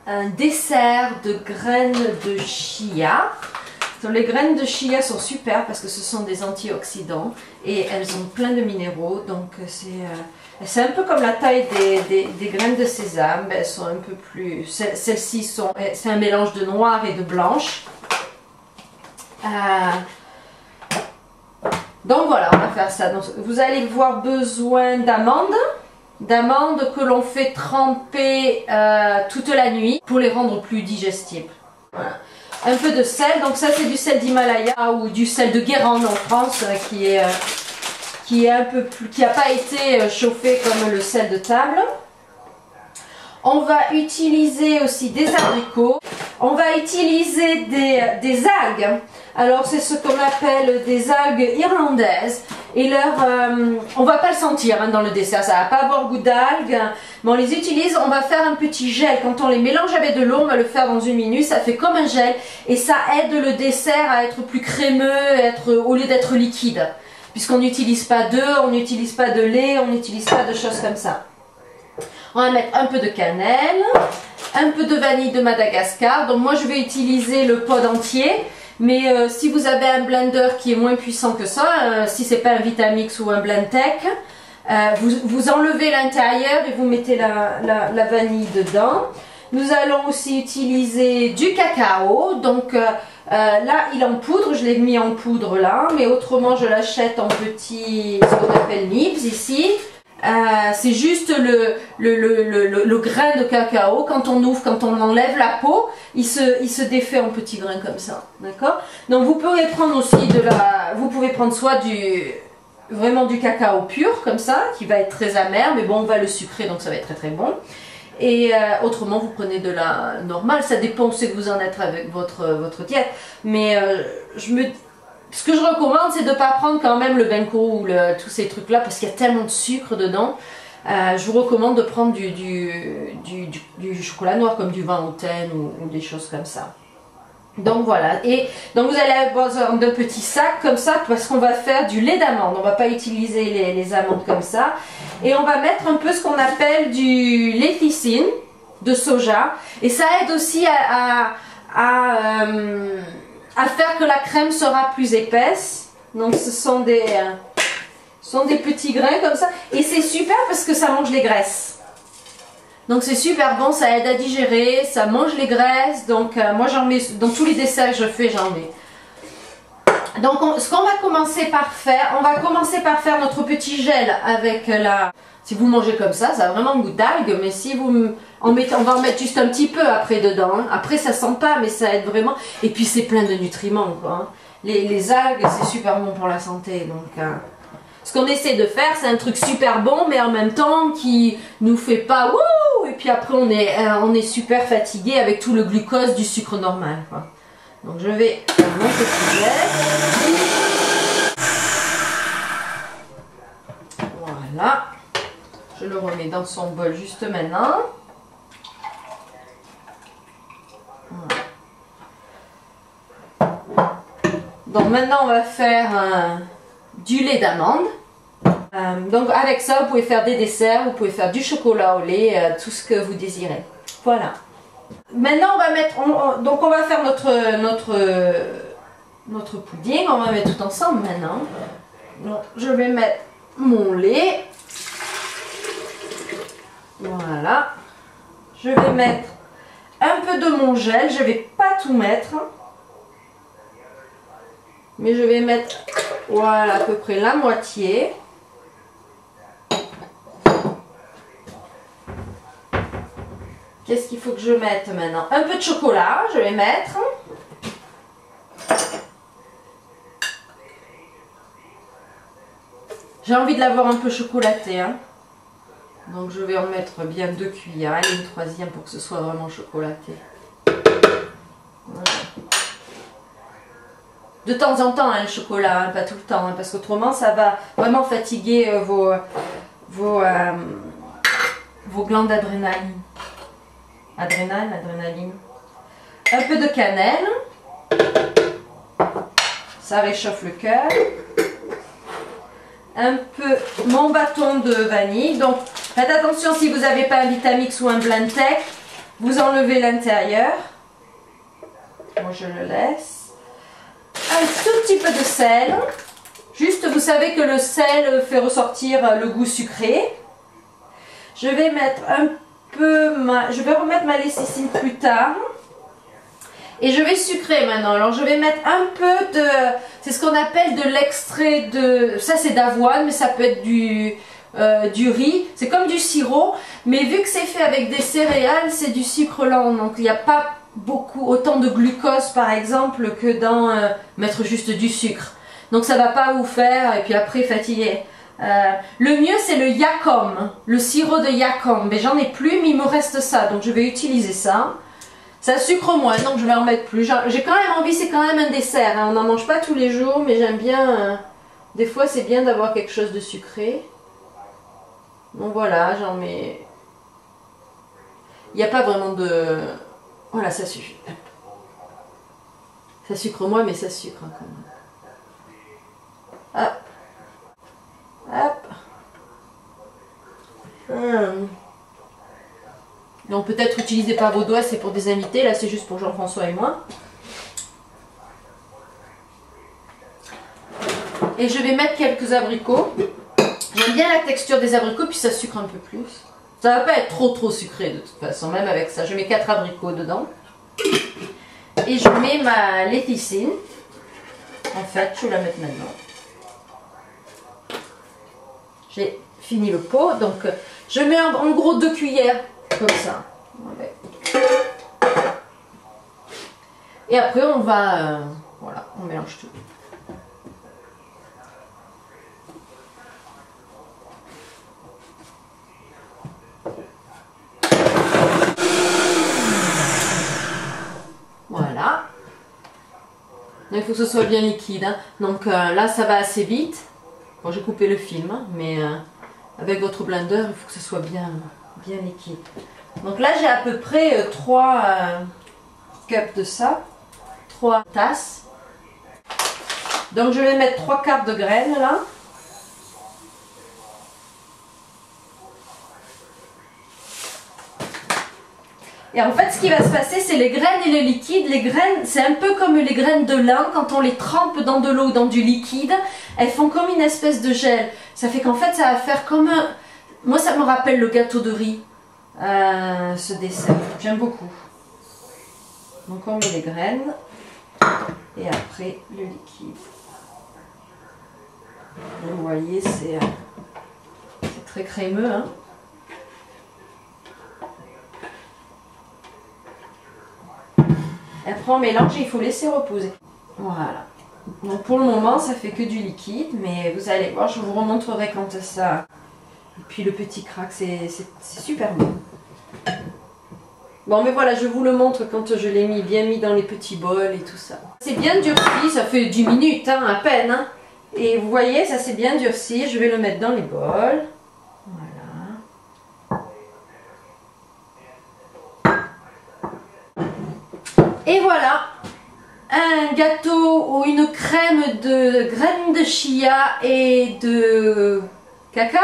un dessert de graines de chia. Donc, les graines de chia sont super parce que ce sont des antioxydants et elles ont plein de minéraux. Donc c'est un peu comme la taille des graines de sésame. Elles sont un peu plus... Celles-ci sont... C'est un mélange de noir et de blanche. Donc voilà, on va faire ça. Donc, vous allez avoir besoin d'amandes. D'amandes que l'on fait tremper toute la nuit pour les rendre plus digestibles. Voilà. Un peu de sel, donc ça c'est du sel d'Himalaya ou du sel de Guérande en France qui est un peu plus, qui n'a pas été chauffé comme le sel de table. On va utiliser aussi des abricots. On va utiliser des algues. Alors c'est ce qu'on appelle des algues irlandaises. Et on va pas le sentir hein, dans le dessert, ça va pas avoir goût d'algues. Mais on les utilise, on va faire un petit gel. Quand on les mélange avec de l'eau, on va le faire dans 1 minute. Ça fait comme un gel et ça aide le dessert à être plus crémeux, au lieu d'être liquide. Puisqu'on n'utilise pas d'œufs, on n'utilise pas de lait, on n'utilise pas de choses comme ça. On va mettre un peu de cannelle, un peu de vanille de Madagascar. Donc moi je vais utiliser le pod entier. Mais si vous avez un blender qui est moins puissant que ça, si c'est pas un Vitamix ou un Blendtec, vous enlevez l'intérieur et vous mettez la vanille dedans. Nous allons aussi utiliser du cacao. Donc là il est en poudre, je l'ai mis en poudre là, mais autrement je l'achète en petits, ce qu'on appelle nibs ici. C'est juste le grain de cacao. Quand on ouvre, quand on enlève la peau, il se défait en petits grains comme ça, d'accord? Donc vous pouvez prendre aussi vous pouvez prendre soit vraiment du cacao pur comme ça, qui va être très amer, mais bon on va le sucrer donc ça va être très très bon. Et autrement vous prenez de la normale, ça dépend ce que vous en êtes avec votre diète, mais ce que je recommande, c'est de ne pas prendre quand même le benko ou tous ces trucs-là parce qu'il y a tellement de sucre dedans. Je vous recommande de prendre du chocolat noir comme du vin au thym ou des choses comme ça. Donc voilà. Et donc vous allez avoir besoin d'un petit sac comme ça parce qu'on va faire du lait d'amande. On ne va pas utiliser les amandes comme ça. Et on va mettre un peu ce qu'on appelle du léthicine de soja. Et ça aide aussi à faire que la crème sera plus épaisse. Donc ce sont des petits grains comme ça. Et c'est super parce que ça mange les graisses. Donc c'est super bon, ça aide à digérer, ça mange les graisses. Donc moi j'en mets, dans tous les desserts que je fais, j'en mets. Donc ce qu'on va commencer par faire, on va commencer par faire notre petit gel avec si vous mangez comme ça a vraiment le goût d'algue, mais si vous on va en mettre juste un petit peu après dedans. Hein. Après ça sent pas, mais ça aide vraiment. Et puis c'est plein de nutriments quoi. Hein. Les algues c'est super bon pour la santé. Donc ce qu'on essaie de faire c'est un truc super bon, mais en même temps qui nous fait pas wouh. Et puis après on est super fatigué avec tout le glucose du sucre normal. Quoi. Donc je vais faire mon petit gel. Voilà. Je le remets dans son bol juste maintenant. Donc maintenant on va faire du lait d'amande. Donc avec ça vous pouvez faire des desserts, vous pouvez faire du chocolat au lait, tout ce que vous désirez. Voilà. Maintenant on va mettre, donc on va faire notre pudding, on va mettre tout ensemble maintenant. Donc je vais mettre mon lait. Voilà. Je vais mettre un peu de mon gel, je vais pas tout mettre. Mais je vais mettre, voilà, à peu près la moitié. Qu'est-ce qu'il faut que je mette maintenant? Un peu de chocolat, je vais mettre. J'ai envie de l'avoir un peu chocolaté. Hein. Donc je vais en mettre bien 2 cuillères et une troisième pour que ce soit vraiment chocolaté. Voilà. De temps en temps, hein, le chocolat, hein, pas tout le temps, hein, parce qu'autrement ça va vraiment fatiguer vos glandes d'adrénaline. Adrénaline. Un peu de cannelle. Ça réchauffe le cœur. Un peu mon bâton de vanille. Donc faites attention si vous n'avez pas un Vitamix ou un Blendtec. Vous enlevez l'intérieur. Moi je le laisse. Un tout petit peu de sel. Juste, vous savez que le sel fait ressortir le goût sucré. Je vais mettre un peu je vais remettre ma lécithine plus tard. Et je vais sucrer maintenant. Alors je vais mettre un peu de, c'est ce qu'on appelle de l'extrait de, ça c'est d'avoine, mais ça peut être du riz. C'est comme du sirop, mais vu que c'est fait avec des céréales, c'est du sucre lent. Donc il n'y a pas autant de glucose par exemple que dans mettre juste du sucre. Donc ça va pas vous faire et puis après fatiguer. Le mieux c'est le Yacom, le sirop de Yacom. Mais j'en ai plus, mais il me reste ça, donc je vais utiliser ça. Ça sucre moins, donc je vais en mettre plus. J'ai quand même envie, c'est quand même un dessert. Hein. On n'en mange pas tous les jours, mais j'aime bien. Des fois, c'est bien d'avoir quelque chose de sucré. Donc voilà, j'en mets. Il n'y a pas vraiment de. Voilà, ça suffit. Ça sucre moins, mais ça sucre hein, quand même. Hop. Hop. Donc peut-être utilisez pas vos doigts, c'est pour des invités. Là, c'est juste pour Jean-François et moi. Et je vais mettre quelques abricots. J'aime bien la texture des abricots, puis ça sucre un peu plus. Ça va pas être trop sucré de toute façon, même avec ça. Je mets 4 abricots dedans. Et je mets ma lécithine. En fait, je vais la mettre maintenant. J'ai fini le pot, donc je mets en gros 2 cuillères. Comme ça. Et après on va voilà, on mélange tout. Voilà. Il faut que ce soit bien liquide. Hein. Donc là ça va assez vite. Bon, j'ai coupé le film, hein, mais avec votre blender, il faut que ce soit bien liquide. Donc là j'ai à peu près 3 cups de ça, 3 tasses. Donc je vais mettre 3 quarts de graines là. Et en fait ce qui va se passer c'est les graines et le liquide. Les graines c'est un peu comme les graines de lin, quand on les trempe dans de l'eau ou dans du liquide, elles font comme une espèce de gel. Ça fait qu'en fait ça va faire comme un... Moi ça me rappelle le gâteau de riz. Ce dessert, j'aime beaucoup. Donc on met les graines et après le liquide. Vous voyez, c'est très crémeux. Hein. Et après on mélange et il faut laisser reposer. Voilà. Donc pour le moment ça fait que du liquide, mais vous allez voir, je vous remontrerai quand ça... Et puis le petit crack, c'est super bon. Bon mais voilà, je vous le montre quand je l'ai bien mis dans les petits bols et tout ça. C'est bien durci, ça fait 10 minutes hein, à peine. Hein. Et vous voyez, ça c'est bien durci. Je vais le mettre dans les bols. Voilà. Et voilà, un gâteau ou une crème de graines de chia et de cacao.